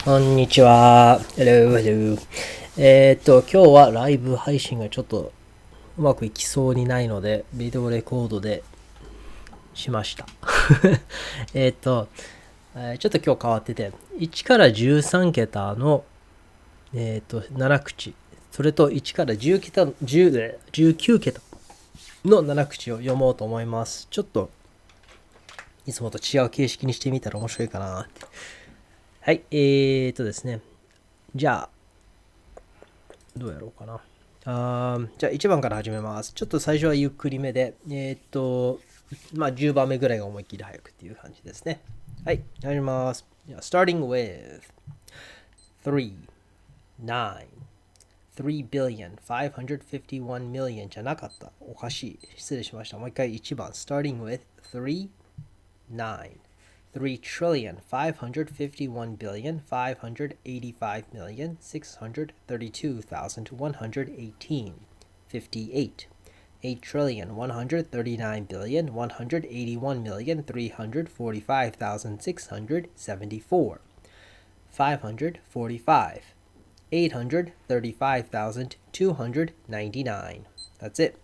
こんにちは。Hello, hello. 今日はライブ配信がちょっとうまくいきそうにないので、ビデオレコードでしました。ちょっと今日変わってて、1から13桁の、7口、それと1から10桁、19桁の7口を読もうと思います。ちょっと、いつもと違う形式にしてみたら面白いかなって。はい、ですね。じゃあ、どうやろうかな。じゃあ1番から始めます。ちょっと最初はゆっくりめで、10番目ぐらいが思いっきり早くっていう感じですね。はい、始めます。Starting with 3, 9, 3 billion, 551 million じゃなかった。おかしい。失礼しました。もう一回1番。Starting with 3, 9, 3 trillion 551 billion 585 million 632,118 58 8 trillion 139 billion 181 million 345,674 545 835,299 That's it.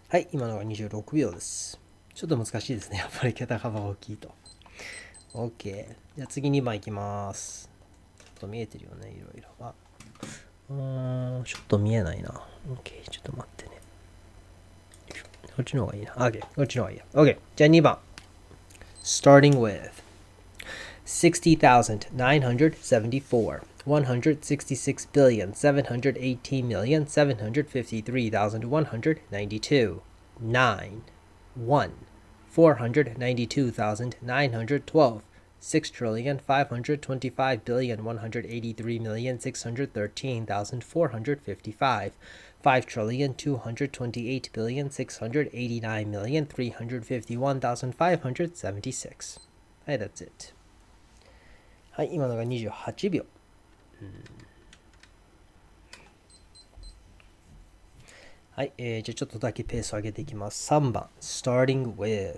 はい、今のが26秒です。ちょっと難しいですね。やっぱり桁幅が大きいと。OK。じゃあ次2番いきます。ちょっと見えてるよね、いろいろ。ちょっと見えないな。OK。ちょっと待ってね。こっちの方がいいな。OK。こっちの方がいいや。OK。じゃあ2番。Starting with 60,974 166 billion 718 million 753,192 9 1 492,912 6 trillion 525 billion 183 million 613,455 5 trillion 228 billion 689 million 351,576 はい、that's it. はい、今のが28秒。はい、じゃあちょっとだけペースを上げていきます。3番。Starting with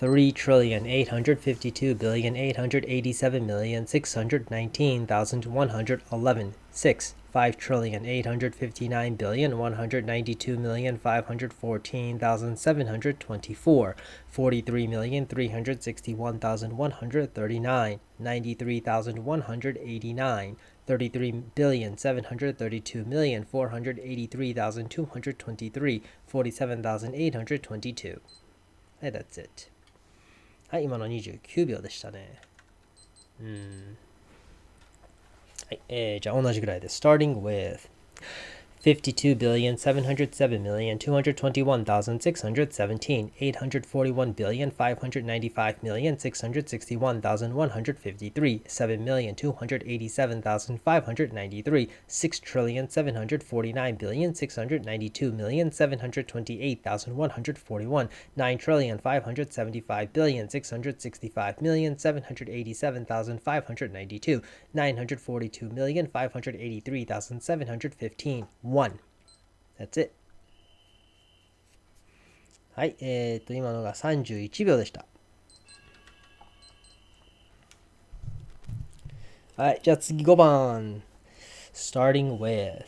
3 trillion 852 billion 887 million 619,111 6 5 trillion 859 billion 192 million 514,724 43 million 361,139 93,189 33 billion 732 million 483,223 47,822 はい、that's it. はい、今の29秒でしたね。はい、じゃあ同じぐらいです。Starting with 52 billion 707 million 221,617 841 billion 595 million 661,153 7 million 287,593 6 trillion 749 billion 692 million 728,141 9 trillion 575 billion 665 million 787,592 942 million 583,715 1. That's it. はい、今のが31秒でした。はい、じゃあ次5番。Starting with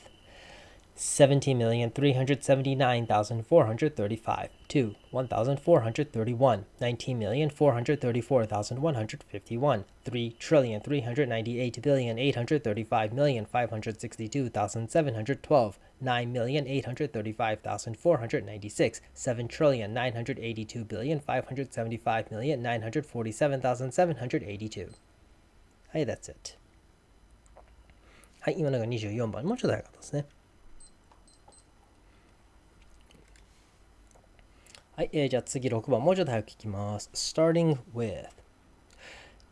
17,379,435 2 1,431 19,434,151 3 trillion 398 billion 835 million 562,712 9,835,496 7 trillion 982 billion 575 million 947,782はい、that's it. はい、今のが24番。もうちょっと早かったですね。はい、じゃあ次6番。もうちょっと早く聞きます。Starting with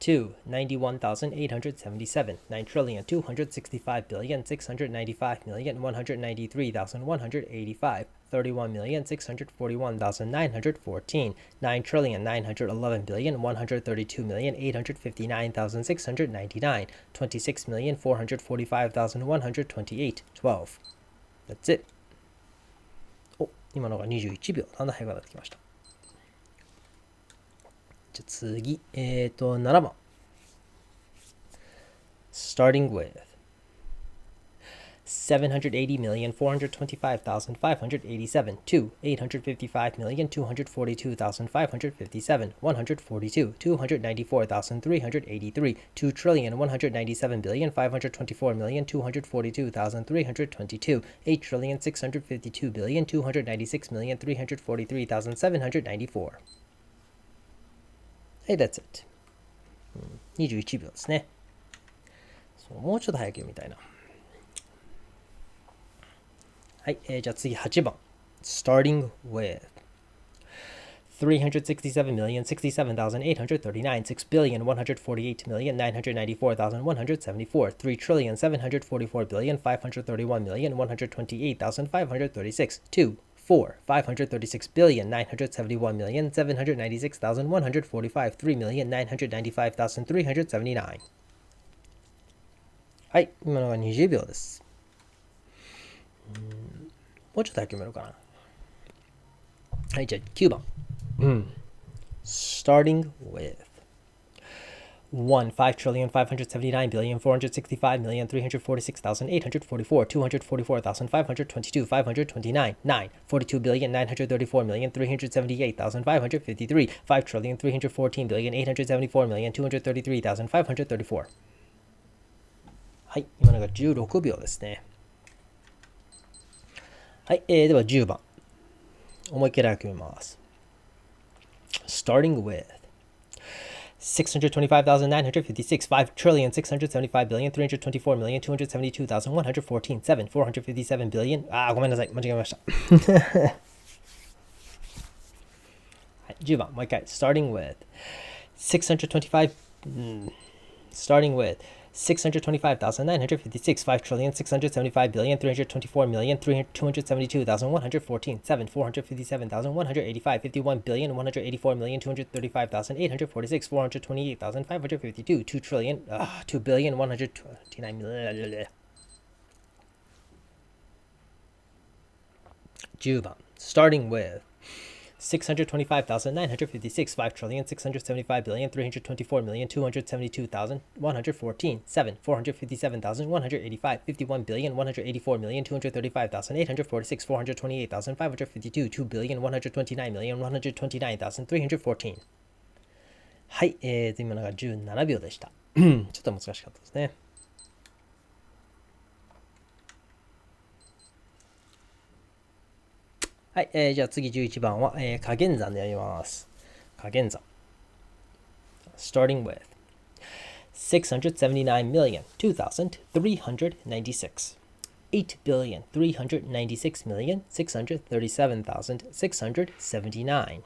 2 91,877 9 trillion 265 billion 695 million 193,185 31,641,914 9 trillion 911 billion 132 million 859,699 26,445,128 12 That's it. お、今のが21秒。だんだん早くなってきました。じゃあ次、7番。starting with 780,425,587 to 855,242,557 142 294,383 2,197,524,242,322 8,652,296,343,794 はい、that's it。21秒ですね。もうちょっと早く読みたいな。はい、じゃあ次8番。starting with $367,067,839 $6,148,994,174 $3,744,531,128,536 2 4 $536,971,796,145 $3,995,379 はい、今のが20秒です。もうちょっと早く読めるかな。はい、じゃあ9番。starting with 1 5,579,465,346,844 244,522 529 9 42,934,378,553 5,314,874,233,534はい、今のが16秒ですね。はい、では10番。思いっきり早く読みます。starting with $625,956 $5,675,324,272,114 7 $457 billion ごめんなさい、間違えました。はい、10番、もう一回。starting with $625,956 $5,675,324,272,114 7 $457,185 $51,184,235,846 $428,552 $2,129 10番 starting with $625,956 $5,675,324,272,114 7 $457,185 $51,184,235,846 $428,552 $2,129,129,314 はい、今のが17秒でした。ちょっと難しかったですね。はい、じゃあ次11番は、加減算でやります。加減算。starting with $679,002,396 $8,396,637,679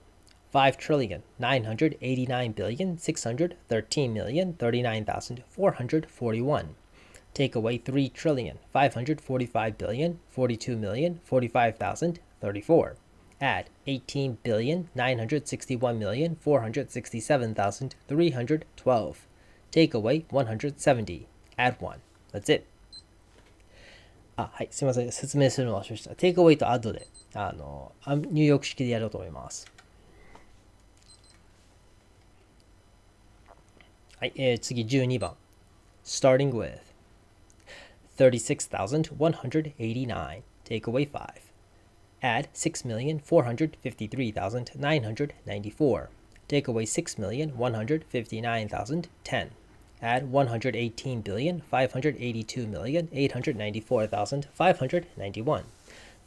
$5,989,613,039,441 Take away $3,545,042,045,034 Add $18,961,467,312 Take away $170 Add 1 That's it はい、すみません。説明するのを忘れました。Take away と add で入力式でやろうと思います。はい、次12番。starting with $36,189 Take away 5 Add 6,453,994 Take away 6,159,010 Add 118,582,894,591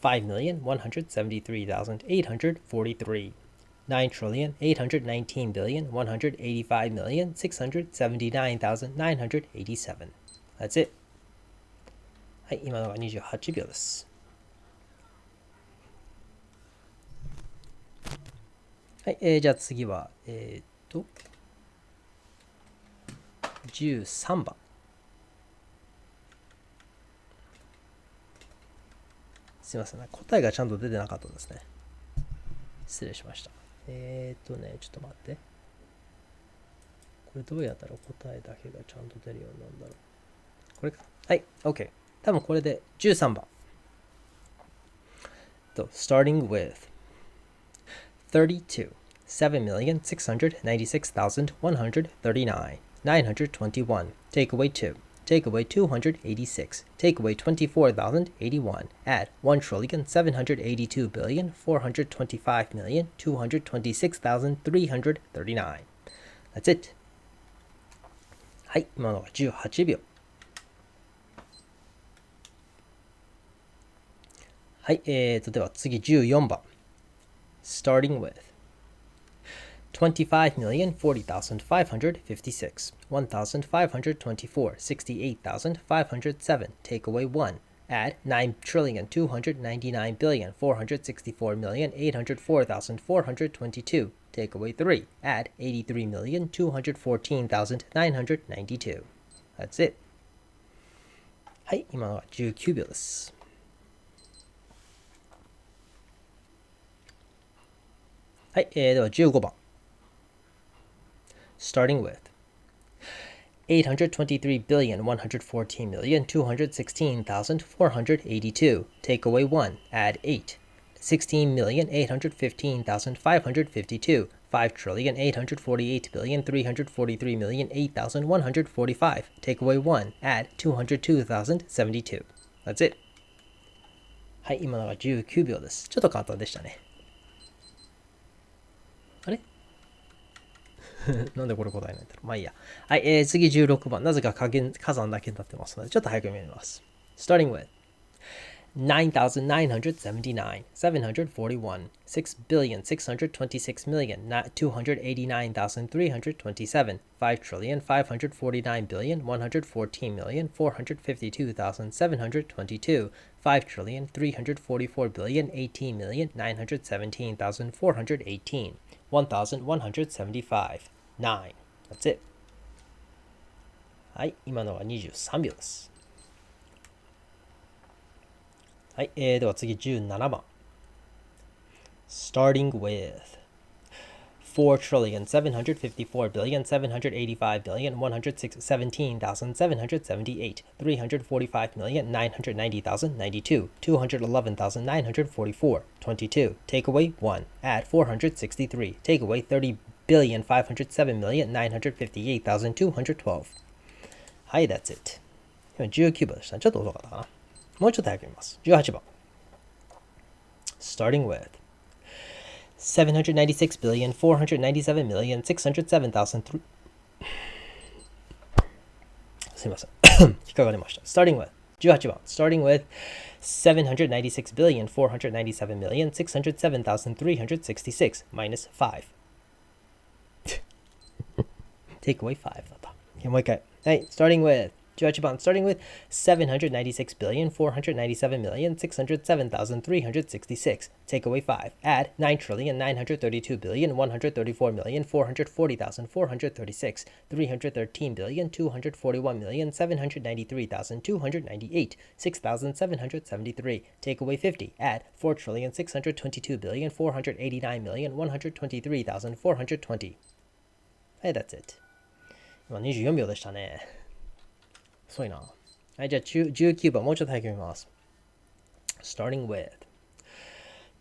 5,173,843 $9,819,185,679,987 That's it はい、今のが28秒です。はい、じゃあ次は、13番。すいません、答えがちゃんと出てなかったですね。失礼しました。ちょっと待って。これどうやったら答えだけがちゃんと出るようになるんだろう。これか。はい、OK。多分これで13番。starting with 32 7,696,139 921 Take away 2 take away 286, take away 24,081, add 1,782,425,226,339. That's it. はい、今のが18秒。はい、では次14番。Starting with $25,040,556, $1,524, $68,507, take away 1, add $9,299,464,804,422, take away 3, add $83,214,992. That's it. はい、今のは19秒です。はい、では15番。Starting with $823,114,216,482, take away 1, add 8, $16,815,552, $5,848,343,008,145, take away 1, add $202,072. That's it. はい、今のが19秒です。ちょっと簡単でしたね。あれなんでこれ答えないんだろう。まあいいや。はい、次16番。なぜか火山だけになってますので、ちょっと早く読みます。Starting with $9,979, $741, $6,626,289,327, $5,549,114,452,722, $5,344,018,917,418, $1,175, 9. That's it. はい、今のは23秒です。はい、では次17番。Starting with $4,754,785,117,778, $345,990,092, $211,944, 22, take away 1, add 463, take away 30,507,958,212. はい、that's it. 今19番でしたね。ちょっと遅かったかな。もうちょっと早く見ます。18番。Starting with $796,497,607,000 すみません。引っかかりました。Starting with 18番。Starting with $796,497,607,366 minus 5. Take away 5だった。もう一回。はい。Starting with 18番 starting with $796,497,607,366, take away 5, add $9,932,134,440,436, $313,241,793,298, $6,773, take away 50, add $4,622,489,123,420. Hey, that's it. 今24秒でしたね。遅いな。はい、じゃあ19番、もうちょっと早く見ます。Starting with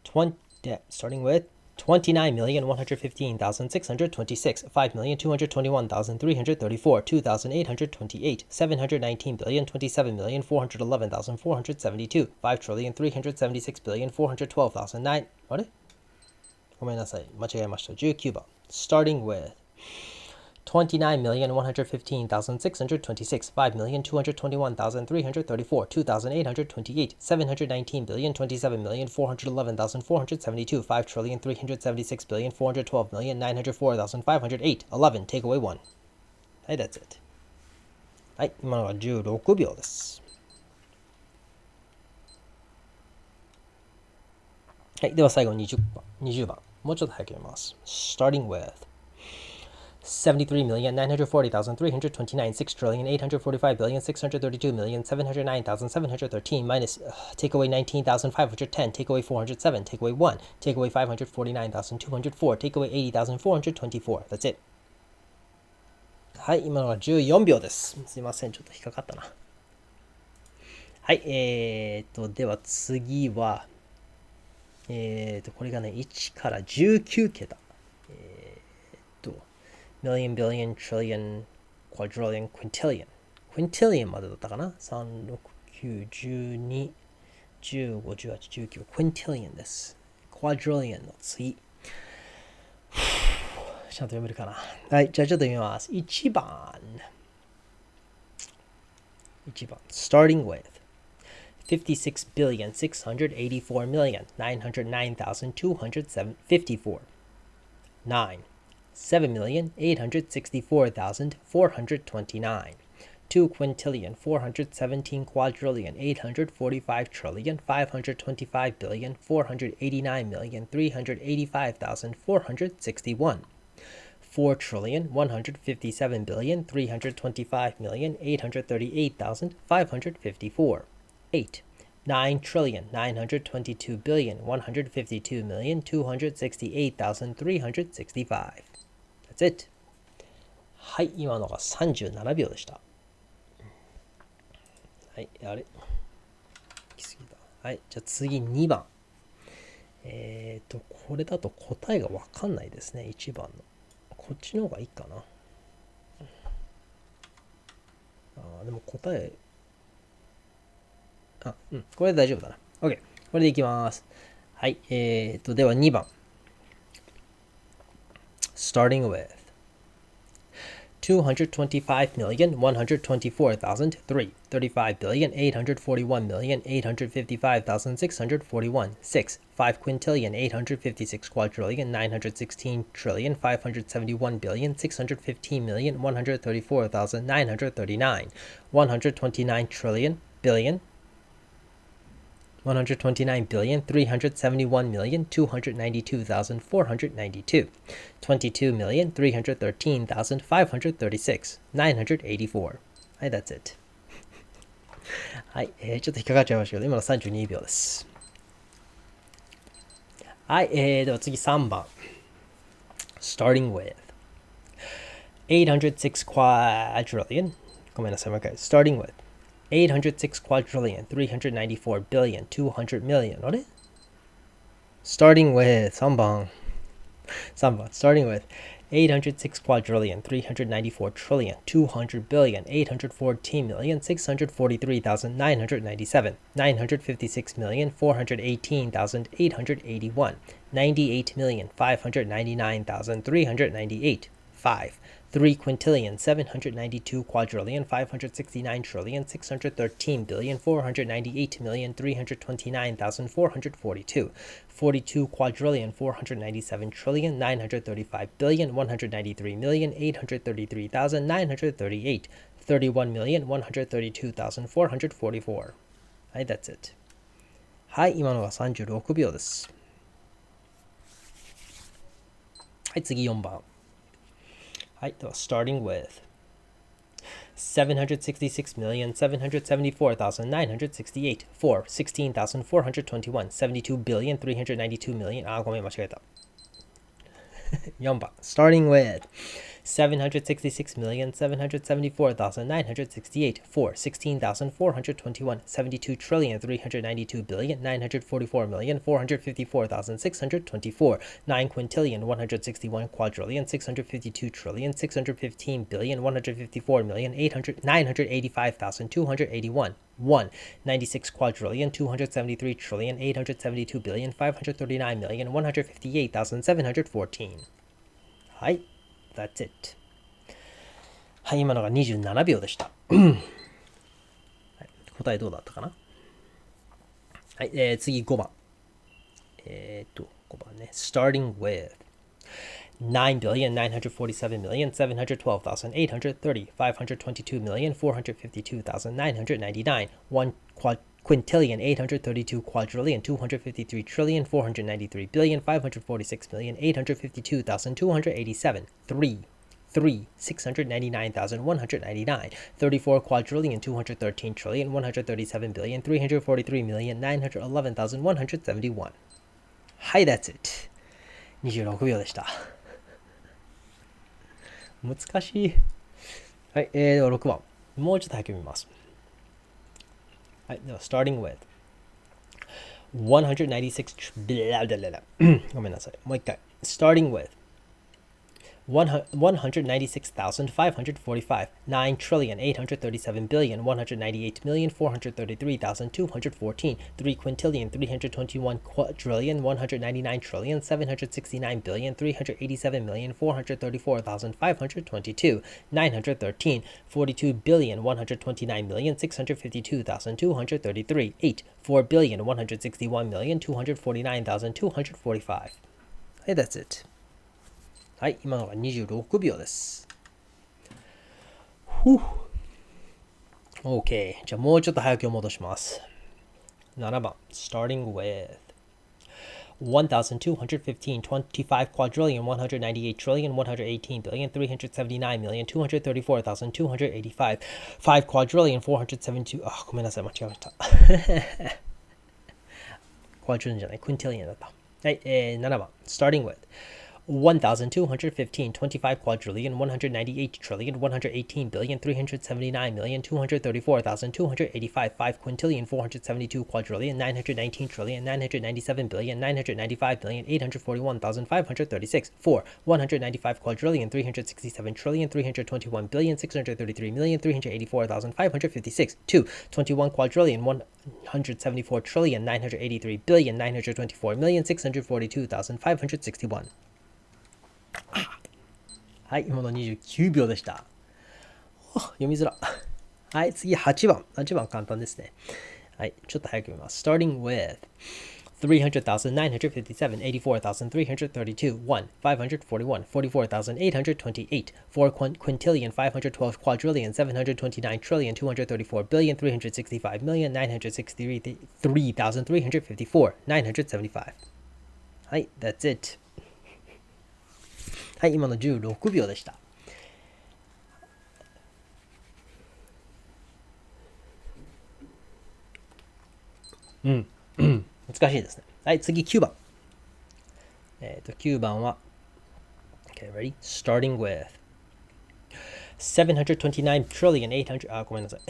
$29,115,626, $5,221,334, $2,828, $719,027,411,472, $5,376,412,009 あれごめんなさい。間違えました。19番。Starting with $29,115,626, $5,221,334, $2,828, $719,027,411,472, $5,376,412,904,508, 11, take away 1. はい、that's it. はい、今のは16秒です。はい、では最後20番。もうちょっと早く読みます。Starting with $73,940,329, $6,845,632,709,713 minus take away 19,510, take away 407, take away 1, take away 549,204, take away 80,424. That's it. はい、今のが14秒です。すいません、ちょっと引っかかったな。はい、では次は、これがね、1から19桁。million, billion, trillion, quadrillion, quintillion. quintillion までだったかな。3、6、9、12、15、18、19、quintillion です。quadrillion の次。ちゃんと読めるかな。はい、じゃあちょっと読みます。1番。starting with $56 billion, $684 million, $909,254. 9. $7,864,429. 2 quintillion, 417 quadrillion, 845 trillion, 525 billion, 489 million, 385,461. 4 trillion, 157 billion, 325 million, 838,554. 8. 9 trillion, 922 billion, 152 million, 268,365. That's it. はい、今のが37秒でした。はい、あれ来すぎた。はい、じゃあ次2番。これだと答えがわかんないですね、1番の。こっちの方がいいかな。でも答え、これで大丈夫だな。OK。これでいきます。はい。では2番。starting with $225,124,003, $35,841,855,641, 6. 5 quintillion, 856 quadrillion, 916 trillion, 571 billion, 615 million, 134,939, 129 trillion, billion, 129 billion, 371 million, 292,492, 22 million, 313,536, 984. はい、that's it. はい、ちょっと引っかかっちゃいましたけど、今の32秒です。はい、では次3番。starting with $806 quadrillion. ごめんなさい、もう一回。starting with $806 quadrillion, 394 billion, 200 million. あれ starting with 3番 starting with $806 quadrillion, 394 trillion, 200 billion, 814 million, 643,997, 956 million, 418,881, 98 million, 599,398, 5. 3 quintillion, 792 quadrillion, 569 trillion, 613 billion, 498 million, 329,442, 42 quadrillion, 497 trillion, 935 billion, 193 million, 833,938, 31 million, 132,444. はい、that's it. はい、今のが36秒です。はい、次4番。はい、では starting with $766,774,968, 4, 16,421, 72 billion, 392 million. ごめん、間違えた。4番 starting with $766,774,968, 4, 16,421, 72 trillion, 392 billion, 944 million, 454,624, 9 quintillion, 161 quadrillion, 652 trillion, 615 billion, 154 million, 985,281, 1. 96 quadrillion, 273 trillion, 872 billion, 539 million, 158,714. はい、that's it. はい、今のが27秒でした。はい、答えどうだったかな。はい、次5番。5番ね。starting with $9,947,712,830, 522,452,999, 1 quintillion, 832 quadrillion, 253 trillion, 493 billion, 546 million, 852,287, 3. 699,199, 34 quadrillion, 213 trillion, 137 billion, 343 million, 911,171. はい、that's it. 26秒でした。難しい。はい、では6番。もうちょっと早く見ます。はい、では starting with $196 ごめんなさい。もう一回。starting with 196,545, 9,837,198,433,214, 3,321,369,387,334,522, 913, 42,129,652,233, 8, 4,161,249,245. はい、that's it. はい、今のが26秒です。OK。じゃあもうちょっと早く戻します。7番。Starting with 1,215, 25 quadrillion, 198 trillion, 118 billion, 379 million, 234,285, 5 quadrillion, 472、ごめんなさい、間違えました。quadrillion じゃない、quintillion だった。はい、7番。Starting with $1,215, 25 quadrillion, 198 trillion, 118 billion, 379 million, 234,285, 5 quintillion, 472 quadrillion, 919 trillion, 997 billion, 995 million, 841,536, 4, 195 quadrillion, 367 trillion, 321 billion, 633 million, 384,556, 2, 21 quadrillion, 174 trillion, 983 billion, 924 million, 642,561. はい、今の29秒でした。読みづら。はい、次8番。8番簡単ですね。はい、ちょっと早く読みます。Starting with $300,957, $84,332, 1, $541, $44,828, 4 quintillion, 512 quadrillion, 729 trillion, 234 billion, 365 million, 963,354, 975. はい、that's it. はい、今の16秒でした。難しいですね。はい、次9番。9番は、Okay, ready? Starting with $729 trillion, 800、ごめんなさい。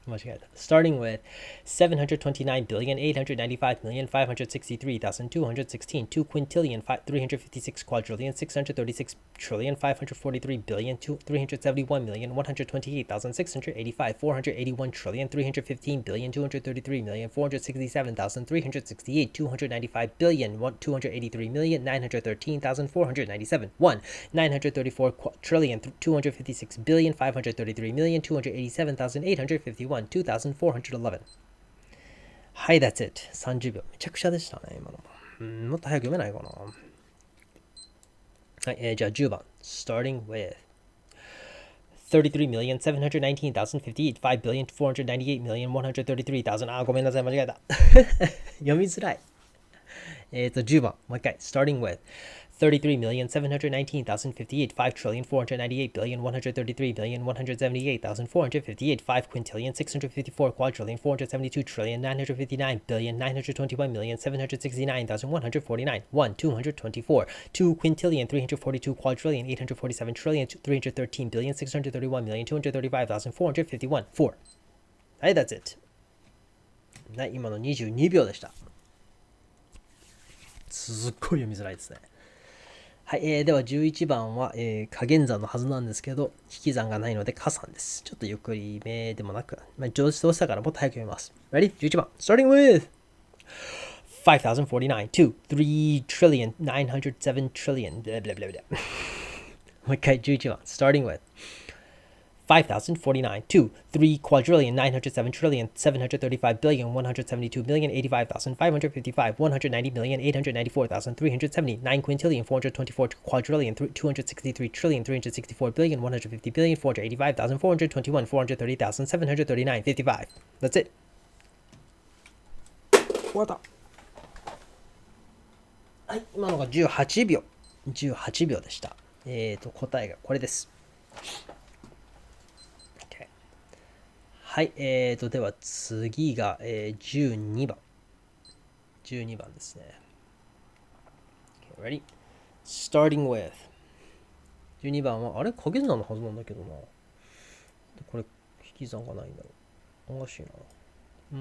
間違えた。Starting with $729 billion, 895 million, 563,216, 2 quintillion, 356 quadrillion, 636 trillion, 543 billion, 371 million, 128,685, 481 trillion, 315 billion, 233 million, 467,368, 295 billion, 283 million, 913,497, 1, 934 trillion, 256 billion, 533 million, 287,851, 2,411. はい、that's it. 30秒。めちゃくちゃでしたね、今の。もっと早く読めないかな。はい、じゃあ10番。Starting with $33,719,058, 5,498,133,000. ごめんなさい、間違えた。読みづらい。10番。もう一回。Starting with $33,719,058, 5,498,133,178,478, 5 quintillion, 654 quadrillion, 472 trillion, 959 billion, 921 million, 769,149, 1, 224, 2 quintillion, 342 quadrillion, 847 trillion, 313 billion, 631 million, 235,451, 4. はい、that's it. はい、今の22秒でした。すっごい読みづらいですね。はい、では11番は、加減算のはずなんですけど、引き算がないので加算です。ちょっとゆっくりめでもなく、上手としたからもっと早く読みます。Ready? 11番。Starting with $5,049, 2, 3 trillion, 907 trillion, blah, blah, blah, blah. もう一回11番。Starting with $5,049, 2, 3 quadrillion, 907 trillion, 735 billion, 172 million, 85,555, 190 million, 894,370, 9 quintillion, 424 quadrillion, 263 trillion, 364 billion, 150 billion, 485,421, 430,739, 55. That's it. 終わった。はい、今のが18秒。18秒でした。答えがこれです。はい、では次が、12番。12番ですね。Okay, ready? Starting with 12番は、あれ掛け算のはずなんだけどな。これ、引き算がないんだろう。おかしいな。な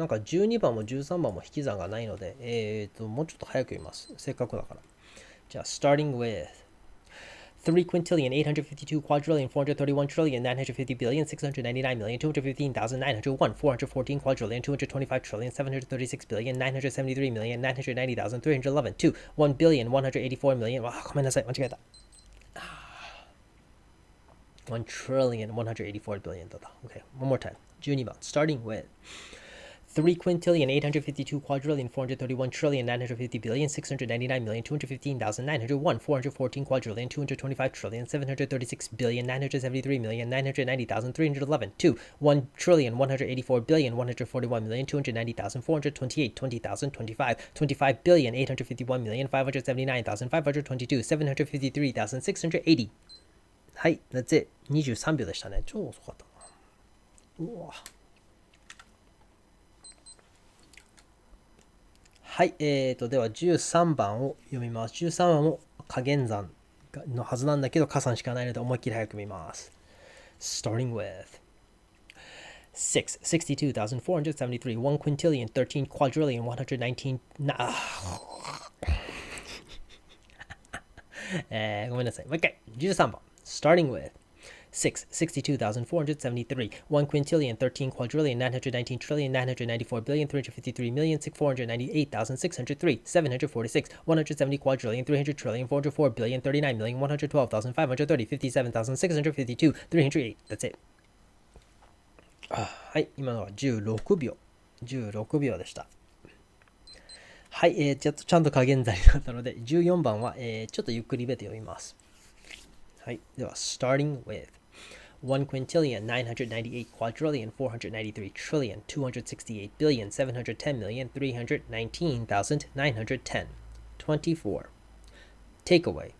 んか12番も13番も引き算がないので、もうちょっと早く言います。せっかくだから。じゃあ、starting with 3 quintillion, 852 quadrillion, 431 trillion, 950 billion, 699 million, 215,901, 414 quadrillion, 225 trillion, 736 billion, 973 million, 990,311, 2, 1 billion, 184 million. わあ、ごめんなさい、間違えた。1 trillion, 184 billion だった。Okay, one more time. 12番, starting with 3 quintillion, 852 quadrillion, 431 trillion, 950 billion, 699 million, 215,901, 414 quadrillion, 225 trillion, 736 billion, 973 million, 990,311, 2, 1 trillion, 184 billion, 141 million, 290,428, 20,000, 25, 25 billion, 851 million, 579,522, 753,680. はい、that's it. 23秒でしたね。超遅かったな。うわ。はい、では13番を読みます。13番も加減算のはずなんだけど、加算しかないので思いっきり早く見ます。Starting with 6, 62,473, 1 quintillion, 13 quadrillion, 119... ごめんなさい。もう一回。13番。Starting with 6, 62,473, 1 quintillion, 13 quadrillion, 919 trillion, 994 billion, 353 million, 498,603, 746, 170 quadrillion, 300 trillion, 404 billion, 39 million, 112,530, 57,652, 308. That's it. はい、今のは16秒。16秒でした。はい、ちゃんと加減算になったので、14番は、ちょっとゆっくりめで読みます。はい、では、starting with 1 quintillion, 998 quadrillion, 493 trillion, 268 billion, 710 million, 319,910. 24. Takeaway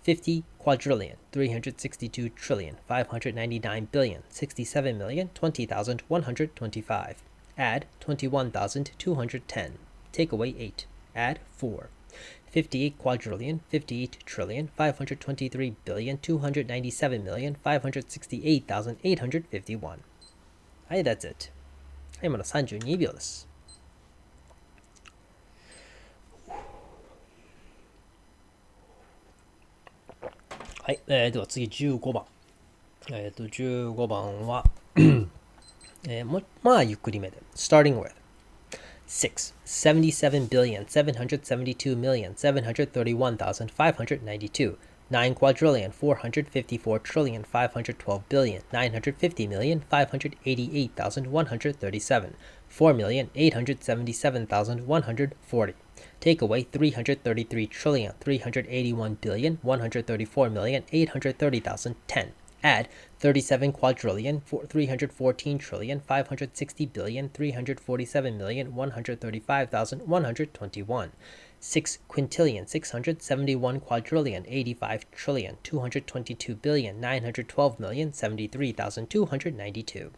50 quadrillion, 362 trillion, 599 billion, 67 million, 20,125. Add 21,210. Takeaway 8. Add 4. 58 quadrillion, 58 trillion, 523 billion, 297 million, 568,851. はい、that's it. はい、まだ32秒です。はい、では次15番。15番は、まあゆっくりめで。Starting with six, 77 billion, 772 million, 731,592. 9 quadrillion, 454 trillion, 512 billion, 950 million, 588,137. 4,877,140. Takeaway 333 trillion, 381 billion, 134 million, 830,010. Add 37 quadrillion, 314 trillion, 560 billion, 347 million, 135,121. 6 quintillion, 671 quadrillion, 85 trillion, 222 billion, 912 million, 73,292.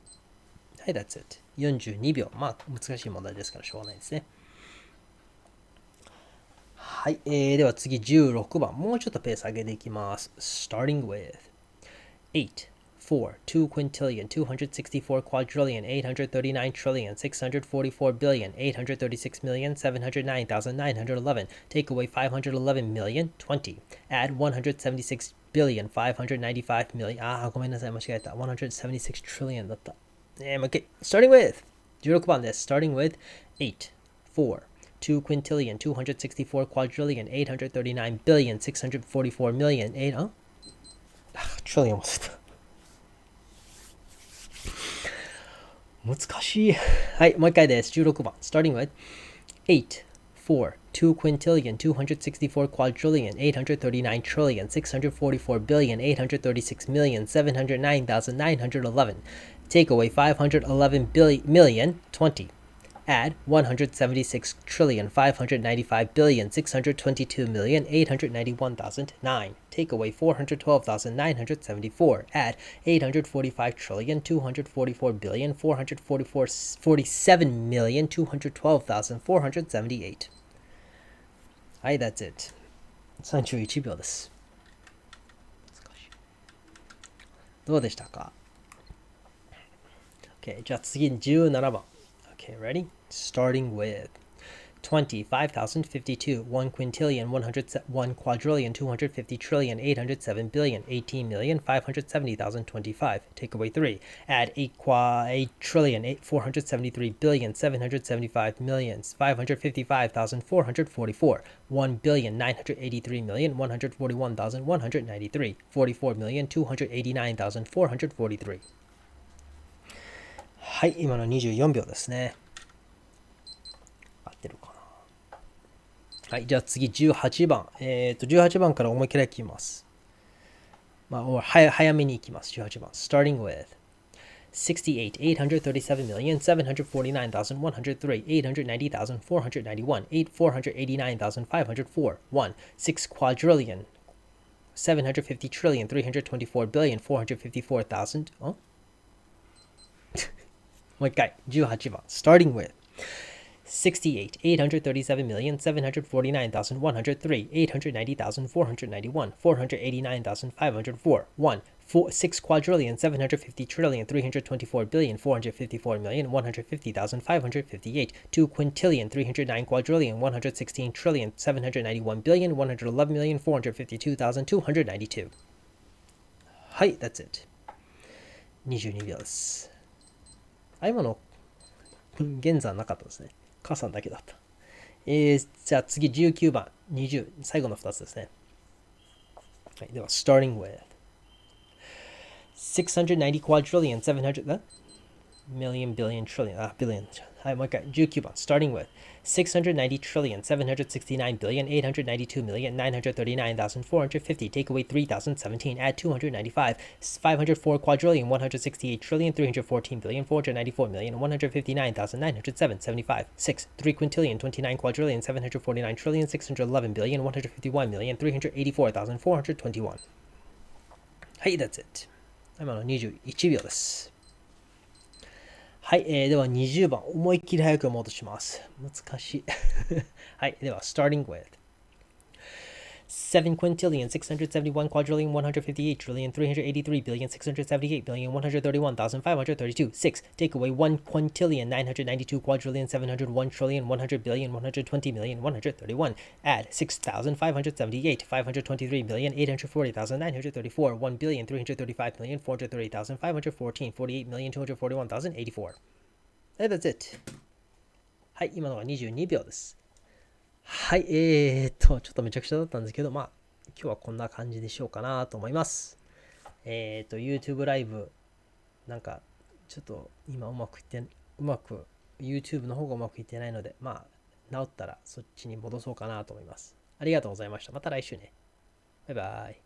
はい、that's it. 42秒。まあ、難しい問題ですからしょうがないですね。はい、では次16番。もうちょっとペース上げていきます。Starting with 8, 4, 2 quintillion, 264 quadrillion, 839 trillion, 644 billion, 836 million, 709,911. Take away 511 million, 20. Add 176 billion, 595 million. ごめんなさい、間違えた。176 trillion だった。もう一回。Starting with 16番です。Starting with 8, 4, 2 quintillion, 264 quadrillion, 839 billion, 644 million, 8, trillion 忘れた。難しい。はい、もう一回です。16番。Starting with 8, 4, 2 quintillion, 264 quadrillion, 839 trillion, 644 billion, 836 million, 709,911. Take away 511 million, 20. Add 176 trillion, 595 billion, 622 million, 891,009. Take away 412,974. Add 845 trillion, 244 billion, 447 million, 212,478. はい、that's it. 31秒です。どうでしたか？ OK、じゃあ次17番。Okay, ready? Starting with 20, 5,052, 1 quintillion, 101 quadrillion, 250 trillion, 807 billion, 18,570,025. Take away 3. Add 8 trillion, 473 billion, 775 millions, 555,444. 1,983,141,193. 44,289,443. はい、今の24秒ですね。合ってるかな。はい、じゃあ次18番。18番から思いっきりいきます。まあ、早めにいきます。18番。Starting with 68, 837,749,103, 890,491, 489,504, 1, 6 quadrillion, 750 trillion, 324 billion, 454,000. もう一回。18番。Starting with68, 837,749,103, 890,491, 489,504, 1, 6 quadrillion, 750 trillion, 324 billion, 454,150,558, 2 quintillion, 309 quadrillion, 116 trillion, 791 billion, 111,452,292. はい、that's it. 22秒です。今の現在なかったですね。母さんだけだった。じゃあ次19番、20、最後の2つですね。はい、では、starting with 690 quadrillion, 700, million, billion, trillion, billion. はい、もう一回、19番、starting with 690 trillion, 769 billion, 892 million, 939,450. Take away 3,017. Add 295. 504 quadrillion, 168 trillion, 314 billion, 494 million, 159,907. 75. 6. 3 quintillion, 29 quadrillion, 749 trillion, 611 billion, 151 million, 384,421. はい、that's it. 今の21秒です。はい、では20番。思いっきり早く読もうとします。難しい。はい、では、starting with 7 quintillion, 671 quadrillion, 158 trillion, 383 billion, 678 billion, 131,532. 6. Take away 1 quintillion, 992 quadrillion, 701 trillion, 100 billion, 120 million, 131. Add 6,578, 523 billion, 840,934, 1 billion, 335 million, 430,514, 48 million, 241,084. That's it. はい、今のが22秒です。はい、ちょっとめちゃくちゃだったんですけど、まあ、今日はこんな感じでしようかなと思います。YouTube ライブ、なんか、ちょっと今うまく YouTube の方がうまくいってないので、まあ、治ったらそっちに戻そうかなと思います。ありがとうございました。また来週ね。バイバイ。